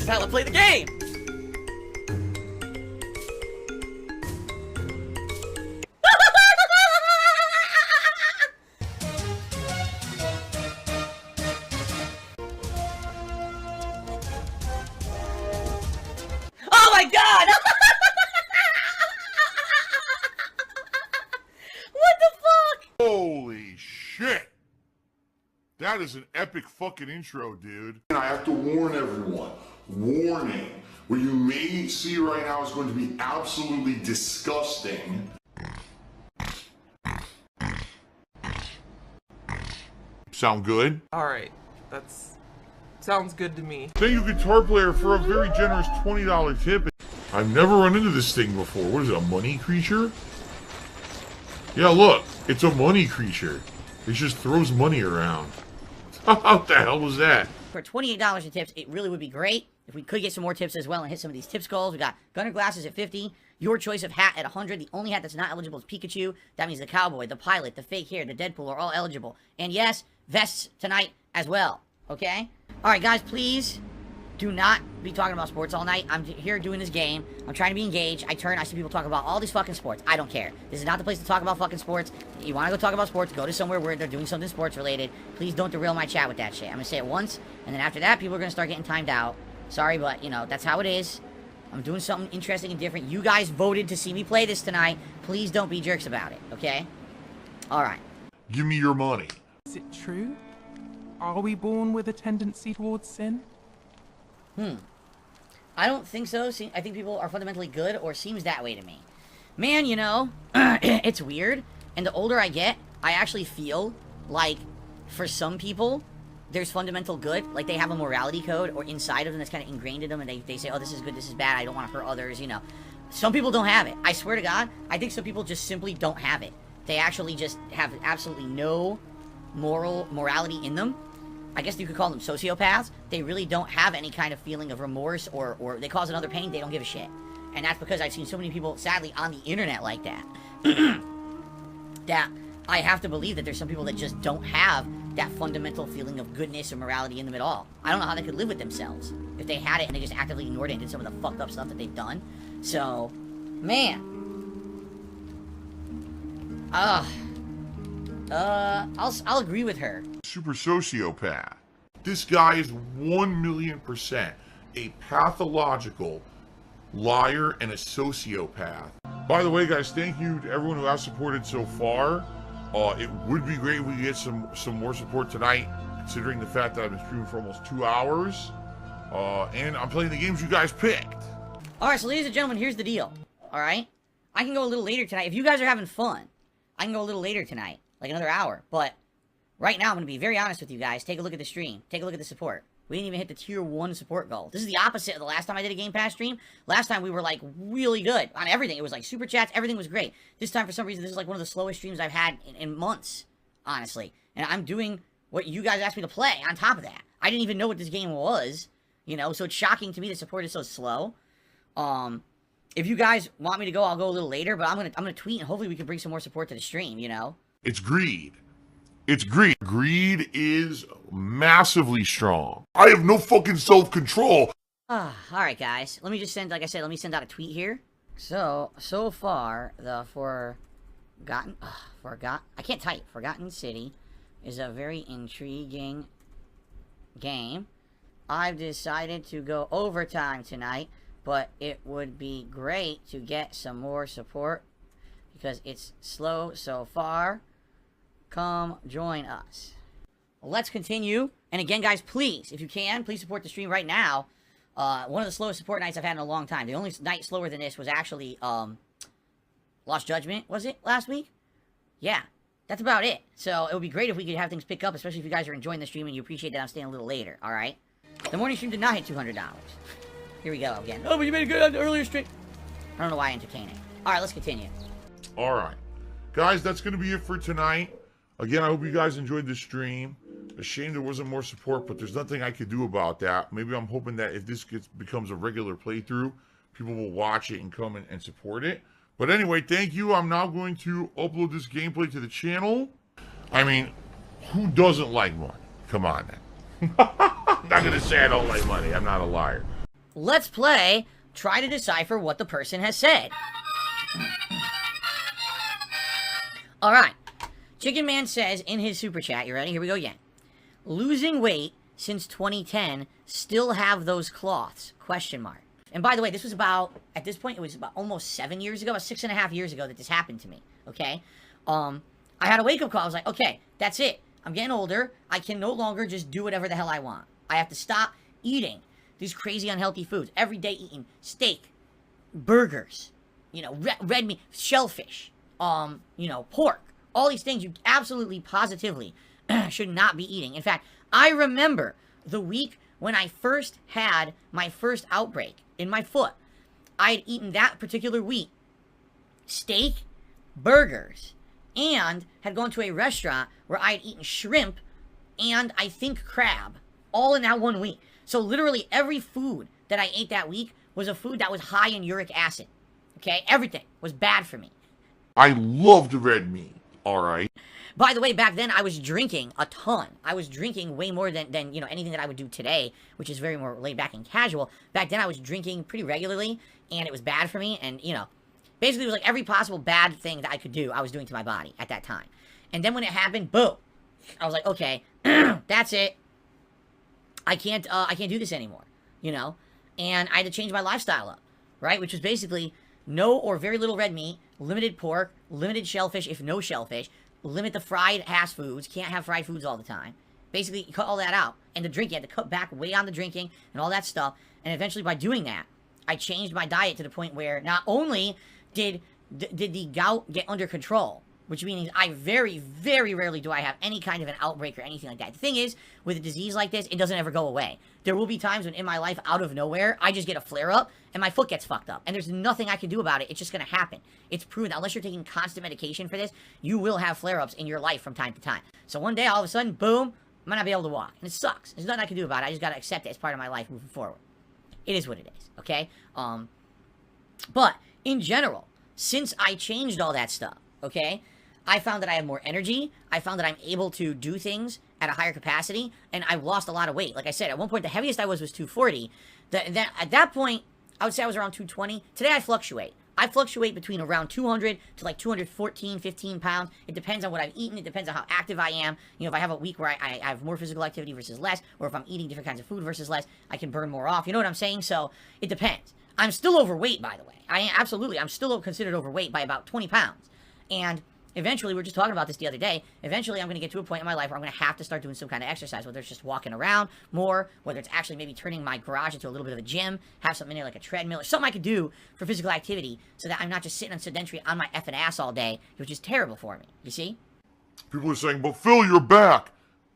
This is how I play the game! Oh my god! What the fuck? Holy shit! That is an epic fucking intro, dude. And I have to warn everyone. Warning. What you may see right now is going to be absolutely disgusting. Sound good? Alright, sounds good to me. Thank you, Guitar Player, for a very generous $20 tip. I've never run into this thing before. What is it, a money creature? Yeah, look, it's a money creature. It just throws money around. What the hell was that? For $28 in tips, it really would be great if we could get some more tips as well and hit some of these tips goals. We got Gunner Glasses at 50, Your Choice of Hat at 100. The only hat that's not eligible is Pikachu. That means the Cowboy, the Pilot, the Fake Hair, the Deadpool are all eligible. And yes, vests tonight as well, okay? Alright guys, please do not be talking about sports all night. I'm here doing this game. I'm trying to be engaged. I see people talk about all these fucking sports. I don't care. This is not the place to talk about fucking sports. You want to go talk about sports, go to somewhere where they're doing something sports related. Please don't derail my chat with that shit. I'm going to say it once, and then after that, people are going to start getting timed out. Sorry, but, you know, that's how it is. I'm doing something interesting and different. You guys voted to see me play this tonight. Please don't be jerks about it, okay? Alright. Give me your money. Is it true? Are we born with a tendency towards sin? I don't think so. I think people are fundamentally good, or seems that way to me. Man, you know, it's weird. And the older I get, I actually feel like, for some people, there's fundamental good. Like, they have a morality code, or inside of them that's kind of ingrained in them, and they say, oh, this is good, this is bad, I don't want to hurt others, you know. Some people don't have it. I swear to God, I think some people just simply don't have it. They actually just have absolutely no morality in them. I guess you could call them sociopaths. They really don't have any kind of feeling of remorse, or they cause another pain, they don't give a shit. And that's because I've seen so many people, sadly, on the internet like that. That I have to believe that there's some people that just don't have that fundamental feeling of goodness or morality in them at all. I don't know how they could live with themselves if they had it and they just actively ignored it and did some of the fucked up stuff that they've done. So, man. I'll agree with her. Super sociopath. This guy is 1,000,000% a pathological liar and a sociopath. By the way, guys, thank you to everyone who has supported so far. It would be great if we could get some more support tonight, considering the fact that I've been streaming for almost 2 hours. And I'm playing the games you guys picked. Alright, so ladies and gentlemen, here's the deal. Alright? I can go a little later tonight. If you guys are having fun, I can go a little later tonight. Like another hour. But right now, I'm going to be very honest with you guys. Take a look at the stream. Take a look at the support. We didn't even hit the tier 1 support goal. This is the opposite of the last time I did a Game Pass stream. Last time we were, like, really good on everything. It was, like, super chats. Everything was great. This time, for some reason, this is, like, one of the slowest streams I've had in months, honestly. And I'm doing what you guys asked me to play on top of that. I didn't even know what this game was, you know, so it's shocking to me the support is so slow. If you guys want me to go, I'll go a little later, but I'm gonna tweet, and hopefully we can bring some more support to the stream, you know? It's greed. It's greed. Greed is massively strong. I have no fucking self-control. Alright guys, let me just send, like I said, let me send out a tweet here. So far, the Forgotten City is a very intriguing game. I've decided to go overtime tonight, but it would be great to get some more support because it's slow so far. Come join us. Let's continue. And again, guys, please, if you can, please support the stream right now. One of the slowest support nights I've had in a long time. The only night slower than this was actually, Lost Judgment, was it, last week? Yeah, that's about it. So it would be great if we could have things pick up, especially if you guys are enjoying the stream and you appreciate that I'm staying a little later, alright? The morning stream did not hit $200. Here we go again. Oh, but you made a good on the earlier stream. I don't know why I entertain it. Alright, let's continue. Alright. Guys, that's going to be it for tonight. Again, I hope you guys enjoyed the stream. A shame there wasn't more support, but there's nothing I could do about that. Maybe I'm hoping that if this becomes a regular playthrough, people will watch it and come and support it. But anyway, thank you. I'm now going to upload this gameplay to the channel. I mean, who doesn't like money? Come on now. I'm not going to say I don't like money. I'm not a liar. let's play Try to Decipher What the Person Has Said. Alright. Chicken Man says in his super chat, you ready? Here we go again. Losing weight since 2010, still have those cloths? Question mark. And by the way, this was about, at this point, it was about almost 7 years ago, about 6.5 years ago that this happened to me, okay? I had a wake-up call. I was like, okay, that's it. I'm getting older. I can no longer just do whatever the hell I want. I have to stop eating these crazy unhealthy foods. Every day eating steak, burgers, you know, red meat, shellfish, you know, pork. All these things you absolutely, positively should not be eating. In fact, I remember the week when I first had my first outbreak in my foot. I had eaten that particular week steak, burgers, and had gone to a restaurant where I had eaten shrimp and I think crab, all in that 1 week. So literally every food that I ate that week was a food that was high in uric acid. Okay? Everything was bad for me. I loved red meat. All right. By the way, back then I was drinking a ton. I was drinking way more than you know, anything that I would do today, which is very more laid back and casual. Back then I was drinking pretty regularly, and it was bad for me, and you know, basically it was like every possible bad thing that I could do, I was doing to my body at that time. And then when it happened, boom, I was like, okay, that's it. I can't do this anymore, you know? And I had to change my lifestyle up, right? Which was basically no or very little red meat, limited pork, limited shellfish, if no shellfish, limit the fried ass foods, can't have fried foods all the time. Basically, cut all that out. And the drinking, you had to cut back way on the drinking and all that stuff. And eventually by doing that, I changed my diet to the point where not only did the gout get under control, which means I very, very rarely do I have any kind of an outbreak or anything like that. The thing is, with a disease like this, it doesn't ever go away. There will be times when in my life, out of nowhere, I just get a flare-up and my foot gets fucked up. And there's nothing I can do about it. It's just going to happen. It's proven that unless you're taking constant medication for this, you will have flare-ups in your life from time to time. So one day, all of a sudden, boom, I might not be able to walk. And it sucks. There's nothing I can do about it. I just got to accept it as part of my life moving forward. It is what it is, okay? But in general, since I changed all that stuff, okay, I found that I have more energy. I found that I'm able to do things at a higher capacity, and I've lost a lot of weight. Like I said, at one point, the heaviest I was 240. At that point, I would say I was around 220. Today, I fluctuate. I fluctuate between around 200 to like 214, 15 pounds. It depends on what I've eaten. It depends on how active I am. You know, if I have a week where I have more physical activity versus less, or if I'm eating different kinds of food versus less, I can burn more off. You know what I'm saying? So, it depends. I'm still overweight, by the way. I'm still considered overweight by about 20 pounds. And eventually, we were just talking about this the other day, eventually I'm going to get to a point in my life where I'm going to have to start doing some kind of exercise, whether it's just walking around more, whether it's actually maybe turning my garage into a little bit of a gym, have something in there like a treadmill, or something I could do for physical activity so that I'm not just sitting on sedentary on my effing ass all day, which is terrible for me, you see? People are saying, but Phil, you're back.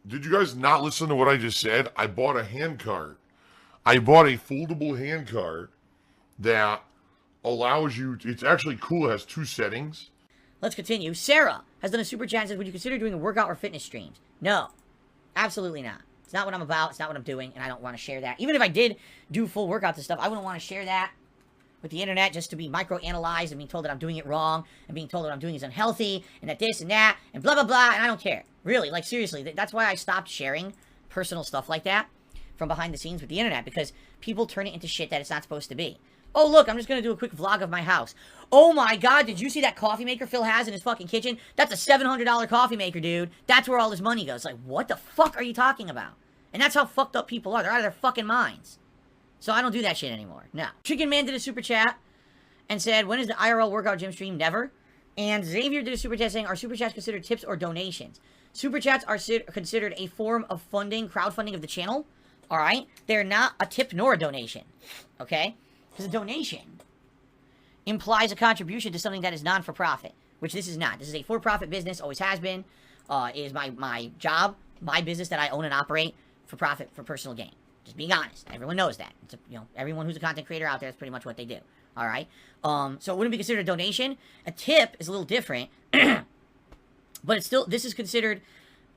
Did you guys not listen to what I just said? I bought a hand cart. I bought a foldable hand cart that allows you, it's actually cool, it has 2 settings. Let's continue. Sarah has done a super chat and says, would you consider doing a workout or fitness streams? No. Absolutely not. It's not what I'm about. It's not what I'm doing. And I don't want to share that. Even if I did do full workouts and stuff, I wouldn't want to share that with the internet just to be micro-analyzed and being told that I'm doing it wrong and being told that I'm doing is unhealthy and that this and that and blah, blah, blah. And I don't care. Really. Like, seriously. That's why I stopped sharing personal stuff like that from behind the scenes with the internet, because people turn it into shit that it's not supposed to be. Oh, look, I'm just going to do a quick vlog of my house. Oh, my God, did you see that coffee maker Phil has in his fucking kitchen? That's a $700 coffee maker, dude. That's where all his money goes. Like, what the fuck are you talking about? And that's how fucked up people are. They're out of their fucking minds. So I don't do that shit anymore. No. Chicken Man did a super chat and said, when is the IRL workout gym stream? Never. And Xavier did a super chat saying, are super chats considered tips or donations? Super chats are considered a form of funding, crowdfunding of the channel. All right? They're not a tip nor a donation. Okay? Because a donation implies a contribution to something that is non-for-profit, which this is not. This is a for-profit business, always has been. It is my job, my business that I own and operate for profit, for personal gain. Just being honest. Everyone knows that. It's everyone who's a content creator out there, that's pretty much what they do. All right? So it wouldn't be considered a donation. A tip is a little different. But it's still, this is considered,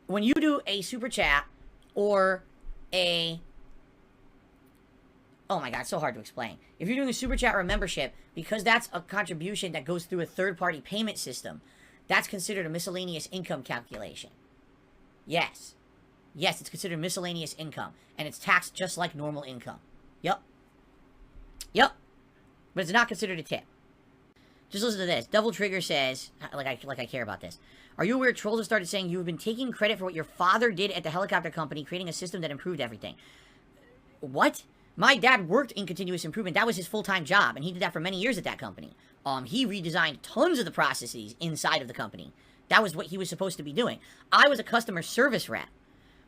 when you do a super chat or a... Oh my God, it's so hard to explain. If you're doing a super chat or a membership, because that's a contribution that goes through a third-party payment system, that's considered a miscellaneous income calculation. Yes. Yes, it's considered miscellaneous income, and it's taxed just like normal income. Yup. Yep. But it's not considered a tip. Just listen to this. Double Trigger says, like I care about this. Are you aware trolls have started saying you have been taking credit for what your father did at the helicopter company, creating a system that improved everything? What? My dad worked in continuous improvement. That was his full-time job, and he did that for many years at that company. He redesigned tons of the processes inside of the company. That was what he was supposed to be doing. I was a customer service rep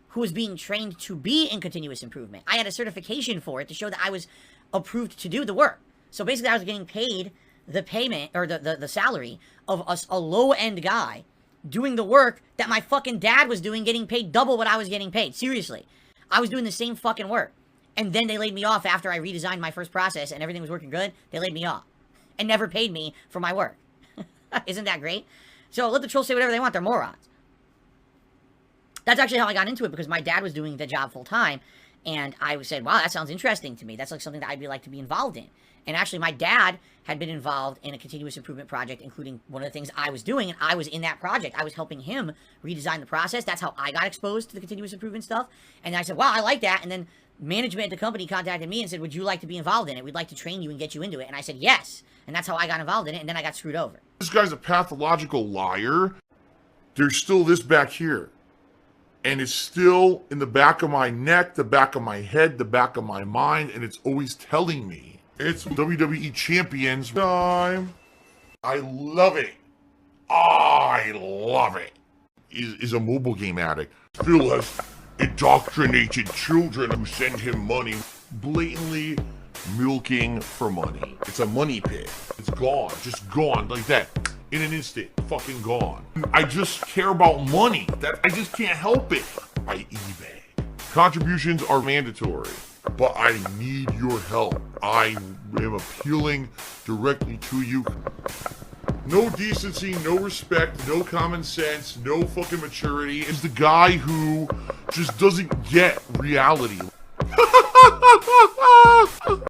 who was being trained to be in continuous improvement. I had a certification for it to show that I was approved to do the work. So basically I was getting paid the payment, or the salary of a low-end guy doing the work that my fucking dad was doing, getting paid double what I was getting paid. Seriously. I was doing the same fucking work. And then they laid me off after I redesigned my first process and everything was working good. They laid me off. And never paid me for my work. Isn't that great? So let the trolls say whatever they want. They're morons. That's actually how I got into it, because my dad was doing the job full time. And I said, wow, that sounds interesting to me. That's like something that I'd like to be involved in. And actually, my dad had been involved in a continuous improvement project, including one of the things I was doing, and I was in that project. I was helping him redesign the process. That's how I got exposed to the continuous improvement stuff. And I said, wow, I like that. And then management at the company contacted me and said, would you like to be involved in it? We'd like to train you and get you into it. And I said, yes. And that's how I got involved in it, and then I got screwed over. This guy's a pathological liar. There's still this back here. And it's still in the back of my neck, the back of my head, the back of my mind, and it's always telling me. It's WWE Champions time. I love it. I love it. Is a mobile game addict. Phil has indoctrinated children who send him money, blatantly milking for money. It's a money pit. It's gone, just gone like that. In an instant, fucking gone. I just care about money. I just can't help it. By eBay. Contributions are mandatory, but I need your help. I am appealing directly to you. No decency, no respect, no common sense, no fucking maturity. Is the guy who just doesn't get reality.